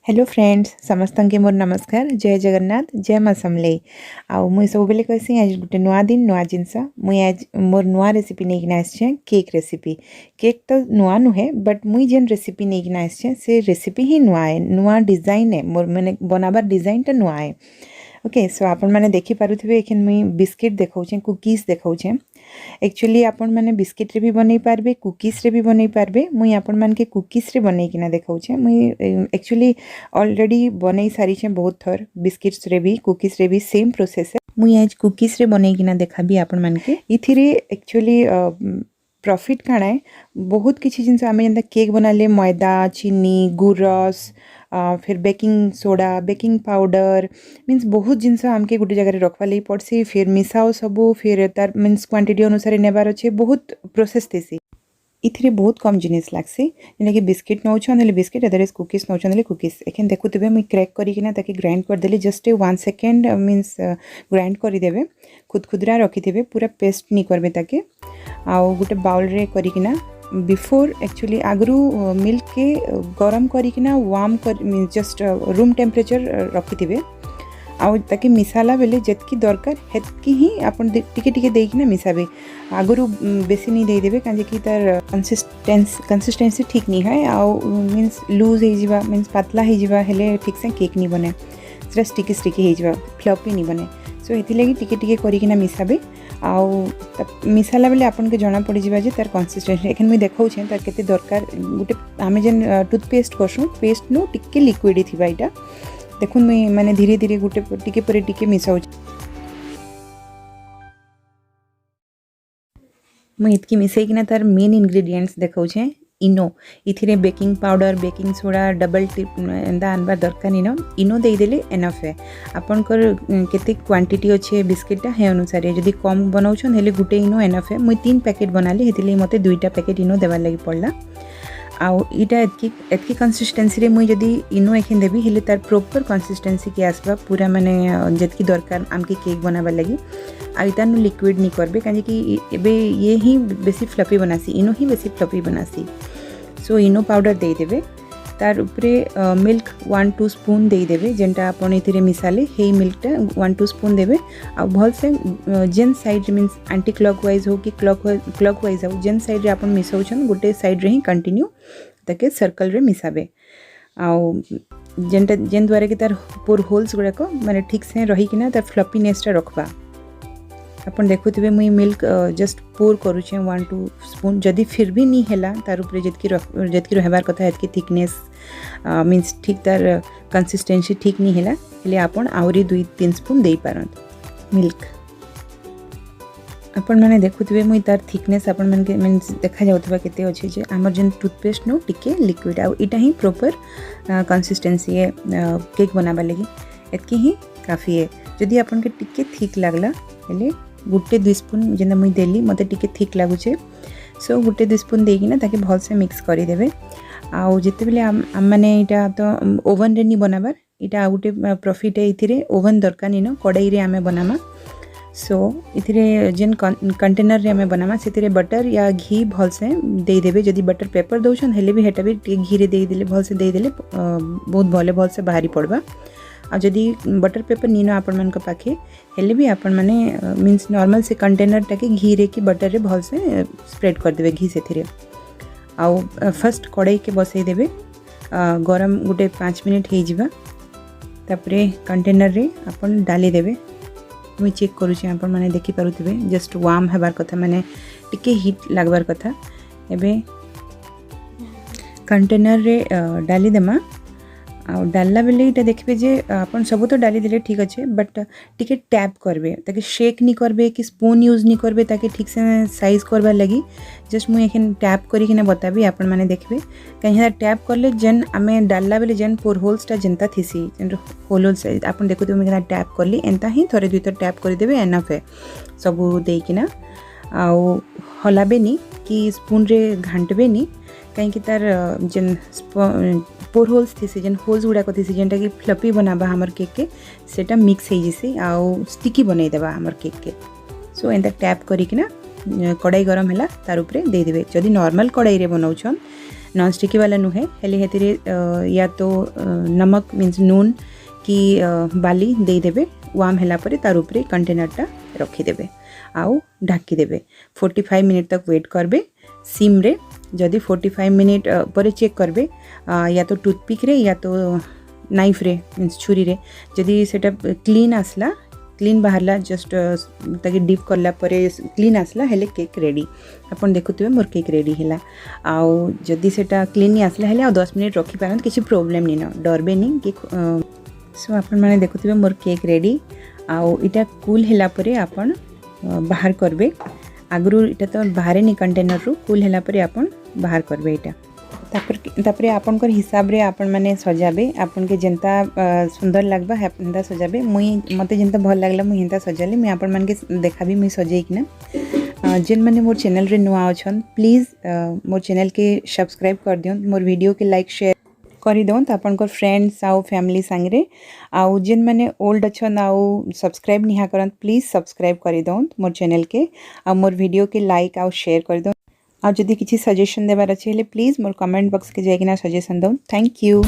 Hello friends समस्त के मोर नमस्कार जय जगन्नाथ जय माँ समले आउ मुई सब बेले कहसी आज गोटे नुआ दिन नुआ जिनस मुई आज मोर नुआ रेसिपी नहीं आसे केक रेसिपी केक तो नुआ नुहे बट मुई जेन रेसिपी नहीं आसे से रेसिपी ही नुआ है नुआ डिजाइन है मोर मैंने बनाबार डिजाइनटा नुआ है। ओके सो आपण मैंने देखी पारुथिबे एखन मुई बिस्किट देखाउछे कुकीज देखाउछे एक्चुअली आपण मैंने बिस्किट रे भी बनै पारबे कुकीज रे भी बनै पारबे मुई आपण मान के कुकीज रे बनै किना देखाउछे मुई एक्चुअली ऑलरेडी बनै सारी छे बहुत थर बिस्किट्स रे भी कुकीज रे भी सेम प्रोसेस है मुई आज कुकीज रे बनै किना देखाबी आपण मान के इथिरे एक्चुअली प्रॉफिट काଣା है बहुत किसी जिनस आम जेनता केक बनाले मैदा चीनी गुरस फिर baking soda baking powder means बहुत जिनस आमके गोटे जगह रखवा लगी पड़सी फिर मिसाओ सबू फिर तार मीन्स क्वांटिटी अनुसार नेबार अच्छे बहुत प्रोसेस थी इथिरे बहुत कम जिनिस लागसी जेना कि बिस्किट नौछन बिस्किट अदरवाइज कुकीज नौछन कुकीज एखन देखुथिबे मुई क्रैक करिकिना ताके ग्राइंड कर देली जस्ट 1 सेकेंड मीन्स ग्राइंड करिदेबे खुदखुदरा रखिथिबे पूरा पेस्ट नहीं करबे ताके आउ गोटे बाउल रे करिकिना बिफोर एक्चुअली आगरू मिल्क के गरम करिकिना वार्म कर जस्ट रूम टेम्परेचर रखिथिबे आउ ताकि मिसाला बेले जतकी दरकार हेतकी ही आपन टिके टिके देकिना मिसाबे आगरू बेसी नहीं दे देबे काजे कि तार कंसिस्टेंसी ठीक नहीं है आउ मीन्स लूज हो जिबा मीन्स पतला हो जिबा हेले ठीक से केक नहीं बने सेटा स्टिकी स्टिकी हो जिबा फ्लफी नहीं बने सो एथि लगी टिके टिके करिकिना मिसाबे आउ मिसाला बेले आपन के जाना पड़ जिबा जे तार कंसिस्टेंसी एखन मैं देखाउछे तार केते दरकार गुटे आमे जेन टूथपेस्ट करसु पेस्ट नो टिके लिक्विड थिबा इटा देखुन मैं माने धीरे धीरे गोटे टिके पर टिके मिसाउछ मैं इतकी मिसई किना तार मेन इंग्रेडिएंट्स देखाउछे इनो इथिरे baking powder baking soda double टिप एंदा आनबार दरकार इनो दे देले एनफ है आपनकर केते क्वांटिटी अच्छे बिस्किटा हे अनुसार जदी कम बनाउछन हेले गुटे इनो एनफ है मुई 3 पैकेट बनाली हेतिले मते 2टा पैकेट इनो देबार लागि पड़ला आउ इटा एतकी कंसिस्टेंसी रे मुई जदी इनो एखन देबी हेले तार प्रॉपर कंसिस्टेंसी के आसबा पूरा माने जतकी दरकार आमके केक बनाबा लागि आ इता नु लिक्विड नहीं करबे काजे कि एबे ये ही बेसी फ्लफी बनासी इनो ही बेसी फ्लफी बनासी सो इनो पाउडर दे देबे तार उपरे मिल्क 1-2 स्पून दे देबे जेनटा आपण इथिरे मिसाले हे मिल्कटा 1-2 स्पून देबे आ भल से जेन साइड मींस एंटी क्लॉकवाइज हो कि क्लॉकवाइज हो जेन साइड रे आपण मिसाउछन गोटे साइड रे ही कंटिन्यू ताके सर्कल रे मिसाबे आ जेनटा जेन द्वारा कि तार पोर होल्स गुडा को माने ठीक से रही किना तार फ्लफीनेसटा रखबा अपन देखुथिबे मुई मिल्क जस्ट पोर करूछे 1-2 स्पून जदी फिर भी नहीं हैला तार ऊपर जतकी रहबार कथा एतकी थिकनेस मींस ठीक तार कंसिस्टेंसी ठीक नहीं हैला हेले आपण आउरी 2-3 स्पून देई पारंत मिल्क अपन माने देखुथिबे मुई तार थिकनेस अपन मन के मींस देखा जाउथबा केते अछि जे हमर जन टूथपेस्ट नो टिके लिक्विड आ इटा ही प्रॉपर कंसिस्टेंसी है केक बनाबा लगी एतकी ही काफी है जदी अपन के टिके थिक लागला हेले गुटे 2 स्पून जेना मुई देली मते टिके थिक लागुचे सो गुटे 2 स्पून देकिना ताके भल से मिक्स करि देबे आ जेते बेले हम माने इटा तो ओवन रे नि बनाबार इटा गुटे प्रॉफिट है इथिरे ओवन दरकार नि न कड़ाई रे आमे बनामा सो इथिरे जेन कंटेनर रे आमे बनामा सेतिरे बटर या घी भल से दे देबे जदी बटर पेपर दोछन हेले भी हेटा भी घी रे दे देले भल से दे देले बहुत भले भल से बाहरी पड़बा आ जदी बटर पेपर नीनो आपण मन के पाखे हेले भी आपण माने मींस नॉर्मल से कंटेनर टाके घी रे की बटर रे भल से स्प्रेड कर देबे घी से थिरे आउ फर्स्ट कड़ाई के बसई देबे गरम गुटे 5 मिनट हे जिबा तापरे कंटेनर रे आपण डाली देबे मुई चेक करूची आपण माने देखि पारुथिबे जस्ट वार्म हेबार कथा माने टिके हीट लागबार कथा एबे कंटेनर रे डाली देमा आ डालला बेले इटा देखबे जे अपन सब तो डाली देले ठीक अच्छे बट टिके टैप करबे ताकि शेक नहीं करबे कि स्पून यूज नहीं करबे ताकि ठीक से साइज करबा लगी जस्ट मुई एखन टैप करिकिना बताबी आपण माने देखबे कहीं टैप करले जेन आमे डालला बेले जेन पोर होल्सटा जेनता थिसी जेन होल साइज आपण देखुते मैं टैप करली एंता ही थोड़े दुई थर टैप कर देबे एनफ है सब देकिना आउ हलाबेनी कि स्पून रे घांटबेनी कहीं तार जेन पोर होल्स थी जेन होल्स गुड़ाक थी जेनटा कि फ्लफी बनाबा हमर केक के सेटा मिक्स हो जैसी आउ स्टिकी बनई देबा हमर केक के सो एंता टैप करिकिना कड़ाई गरम हैला तार उपरे दे देबे जदी नॉर्मल कड़ाई रे बनाउछन नॉन स्टिकी वाला नुहे हेले हेतिरे या तो नमक मीन्स नून कि बाली दे देबे वार्म हैला परे तार उपरे कंटेनरटा रखिदेबे आउ ढाकी देबे 45 मिनिट तक वेट करबे सिम रे जदि 45 मिनिट पर चेक करबे या तो टूथपिक रे या तो नाइफ रे मीन्स छुरी रे जदि सेटा क्लीन आसला क्लीन बाहरला जस्ट ताकि डिप करला परे क्लीन आसला हेले केक रेडी अपन देखुथिबे मोर केक रेडी हैला आउ जदि सेटा क्लीन नहीं आसला हेले आ 10 मिनिट रखि पारन किछि प्रॉब्लम नहीं न डरबे नहीं कि सो अपन माने देखुथिबे मोर केक रेडी आउ इटा कूल हैला परे अपन बाहर करबे आगरु इटा तो बाहर नहीं कंटेनर रु कूल हैला परे अपन बाहर करबे इटा तापर आपन हिसाब रे आपन माने सजाबे आपन के जेंता सुंदर लागबा हेंता सजाबे मुई मते जेंता भल लागला मुई हेंता सजाले मैं आपन मान के देखाबी मुई सजाई किना जेन माने मोर चैनल रे नुआ अछन प्लीज मोर चैनल के सब्सक्राइब कर दियन मोर वीडियो के लाइक शेयर करी दौन आपन फ्रेंड्स आउ फैमिली संगे आउ जेन माने ओल्ड अछन आउ सब्सक्राइब निहा करन प्लीज सब्सक्राइब करी दौन मोर चैनल के आ मोर वीडियो के लाइक आउ शेयर कर दौन आ जदि किसी सजेशन देबार अच्छे प्लीज मोर कमेंट बॉक्स के जाइकिना सजेशन दौन थैंक यू।